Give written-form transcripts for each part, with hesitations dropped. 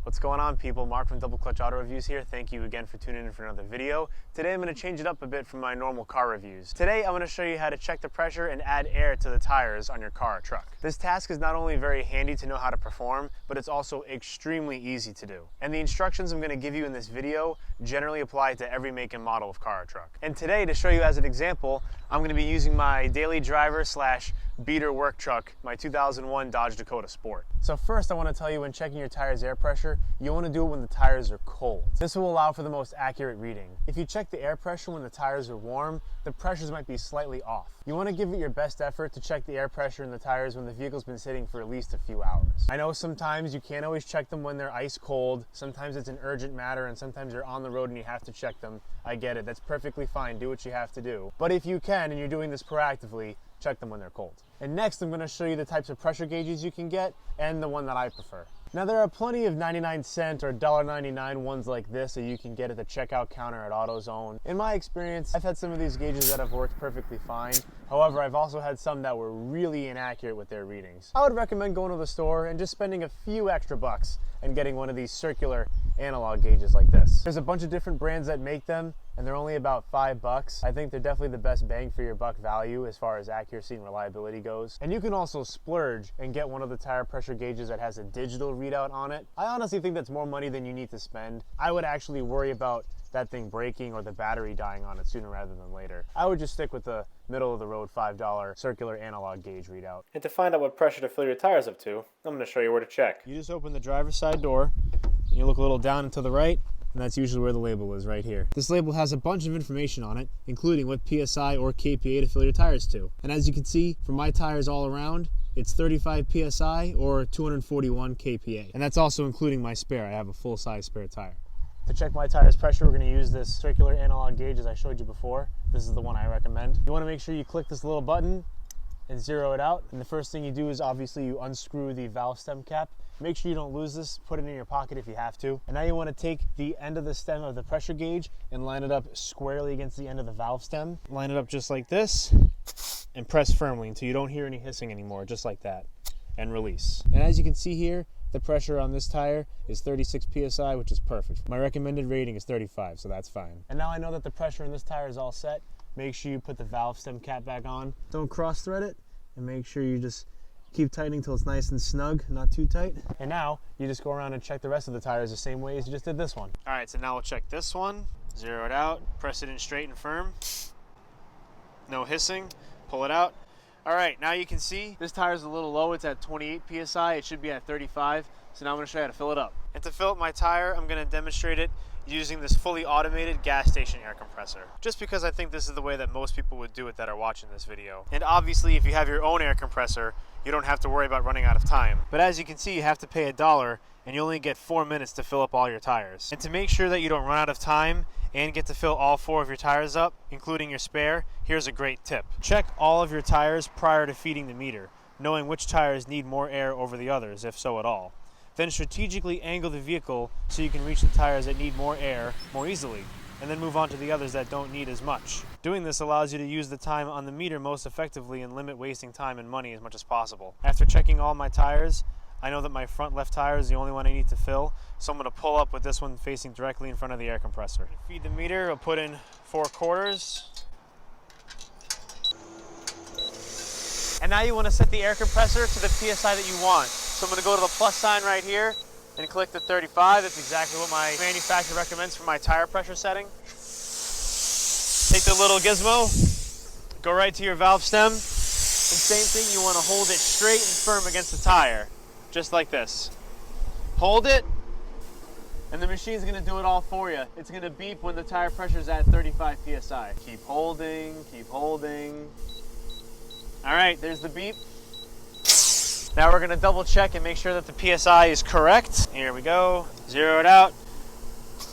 What's going on, people? Mark from Double Clutch Auto Reviews here. Thank you again for tuning in for another video. Today I'm going to change it up a bit from my normal car reviews. Today I'm going to show you how to check the pressure and add air to the tires on your car or truck. This task is not only very handy to know how to perform, but it's also extremely easy to do. And the instructions I'm going to give you in this video generally apply to every make and model of car or truck. And today, to show you as an example, I'm going to be using my daily driver slash beater work truck, my 2001 Dodge Dakota Sport. So first I want to tell you, when checking your tire's air pressure, you want to do it when the tires are cold. This will allow for the most accurate reading. If you check the air pressure when the tires are warm, the pressures might be slightly off. You want to give it your best effort to check the air pressure in the tires when the vehicle's been sitting for at least a few hours. I know sometimes you can't always check them when they're ice cold, sometimes it's an urgent matter, and sometimes you're on the road and you have to check them. I get it, that's perfectly fine, do what you have to do. But if you can and you're doing this proactively, check them when they're cold. And next I'm going to show you the types of pressure gauges you can get and the one that I prefer. Now there are plenty of 99-cent or $1.99 ones like this that you can get at the checkout counter at AutoZone. In my experience, I've had some of these gauges that have worked perfectly fine. However, I've also had some that were really inaccurate with their readings. I would recommend going to the store and just spending a few extra bucks and getting one of these circular analog gauges like this. There's a bunch of different brands that make them, and they're only about $5. I think they're definitely the best bang for your buck value as far as accuracy and reliability goes. And you can also splurge and get one of the tire pressure gauges that has a digital readout on it. I honestly think that's more money than you need to spend. I would actually worry about that thing breaking or the battery dying on it sooner rather than later. I would just stick with the middle of the road $5 circular analog gauge readout. And to find out what pressure to fill your tires up to, I'm going to show you where to check. You just open the driver's side door, and you look a little down and to the right, and that's usually where the label is, right here. This label has a bunch of information on it, including what PSI or KPA to fill your tires to. And as you can see, for my tires all around, it's 35 PSI or 241 KPA. And that's also including my spare. I have a full-size spare tire. To check my tire's pressure, we're going to use this circular analog gauge as I showed you before. This is the one I recommend. You want to make sure you click this little button and zero it out. And the first thing you do is obviously you unscrew the valve stem cap. Make sure you don't lose this, put it in your pocket if you have to. And now you want to take the end of the stem of the pressure gauge and line it up squarely against the end of the valve stem. Line it up just like this and press firmly until you don't hear any hissing anymore, just like that, and release. And as you can see here, the pressure on this tire is 36 PSI, which is perfect. My recommended rating is 35, so that's fine. And now I know that the pressure in this tire is all set. Make sure you put the valve stem cap back on. Don't cross thread it, and make sure you just keep tightening till it's nice and snug, not too tight. And now you just go around and check the rest of the tires the same way as you just did this one. All right, so now we'll check this one. Zero it out, press it in straight and firm. No hissing, pull it out. All right, now you can see this tire is a little low. It's at 28 PSI. It should be at 35. So now I'm going to show you how to fill it up. And to fill up my tire, I'm going to demonstrate it using this fully automated gas station air compressor. Just because I think this is the way that most people would do it that are watching this video. And obviously, if you have your own air compressor, you don't have to worry about running out of time. But as you can see, you have to pay $1 and you only get 4 minutes to fill up all your tires. And to make sure that you don't run out of time and get to fill all 4 of your tires up, including your spare, here's a great tip. Check all of your tires prior to feeding the meter, knowing which tires need more air over the others, if so at all. Then strategically angle the vehicle so you can reach the tires that need more air more easily, and then move on to the others that don't need as much. Doing this allows you to use the time on the meter most effectively and limit wasting time and money as much as possible. After checking all my tires, I know that my front left tire is the only one I need to fill, so I'm going to pull up with this one facing directly in front of the air compressor. To feed the meter, I'll put in 4 quarters. And now you want to set the air compressor to the PSI that you want. So I'm going to go to the plus sign right here and click the 35. That's exactly what my manufacturer recommends for my tire pressure setting. Take the little gizmo, go right to your valve stem, and same thing, you want to hold it straight and firm against the tire. Just like this. Hold it, and the machine's going to do it all for you. It's going to beep when the tire pressure is at 35 PSI. Keep holding, keep holding. All right, there's the beep. Now we're going to double check and make sure that the PSI is correct. Here we go. Zero it out.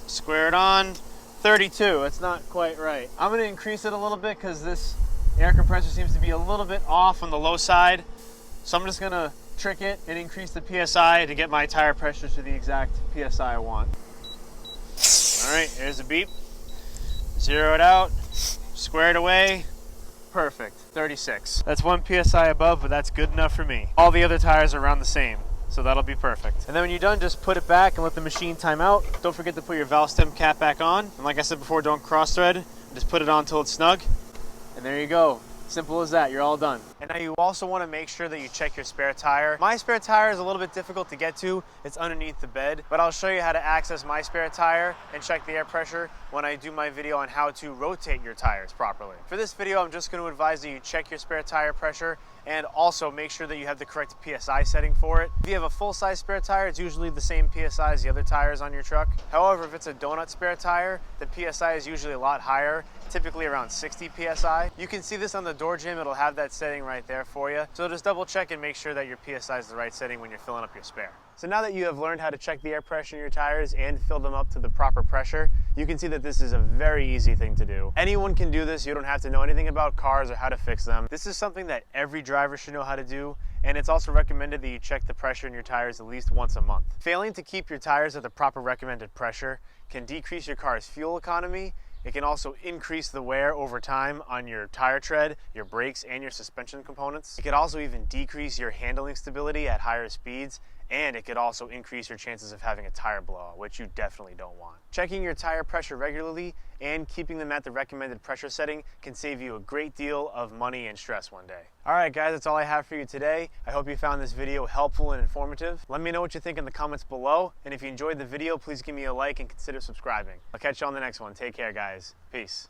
Square it on. 32. That's not quite right. I'm going to increase it a little bit because this air compressor seems to be a little bit off on the low side. So I'm just going to trick it and increase the PSI to get my tire pressure to the exact PSI I want. All right, here's the beep. Zero it out. Square it away. Perfect. 36. That's 1 PSI above, but that's good enough for me. All the other tires are around the same. So that'll be perfect. And then when you're done, just put it back and let the machine time out. Don't forget to put your valve stem cap back on. And like I said before, don't cross thread. Just put it on until it's snug. And there you go. Simple as that, you're all done. And now you also want to make sure that you check your spare tire. My spare tire is a little bit difficult to get to. It's underneath the bed, but I'll show you how to access my spare tire and check the air pressure when I do my video on how to rotate your tires properly. For this video, I'm just going to advise that you check your spare tire pressure and also make sure that you have the correct PSI setting for it. If you have a full-size spare tire, it's usually the same PSI as the other tires on your truck. However, if it's a donut spare tire, the PSI is usually a lot higher, typically around 60 PSI. You can see this on the door jam, it'll have that setting right there for you. So just double check and make sure that your PSI is the right setting when you're filling up your spare. So now that you have learned how to check the air pressure in your tires and fill them up to the proper pressure, you can see that this is a very easy thing to do. Anyone can do this. You don't have to know anything about cars or how to fix them. This is something that every driver should know how to do, and it's also recommended that you check the pressure in your tires at least once a month. Failing to keep your tires at the proper recommended pressure can decrease your car's fuel economy. It can also increase the wear over time on your tire tread, your brakes, and your suspension components. It could also even decrease your handling stability at higher speeds, and it could also increase your chances of having a tire blowout, which you definitely don't want. Checking your tire pressure regularly and keeping them at the recommended pressure setting can save you a great deal of money and stress one day. All right, guys, that's all I have for you today. I hope you found this video helpful and informative. Let me know what you think in the comments below, and if you enjoyed the video, please give me a like and consider subscribing. I'll catch you on the next one. Take care, guys. Peace.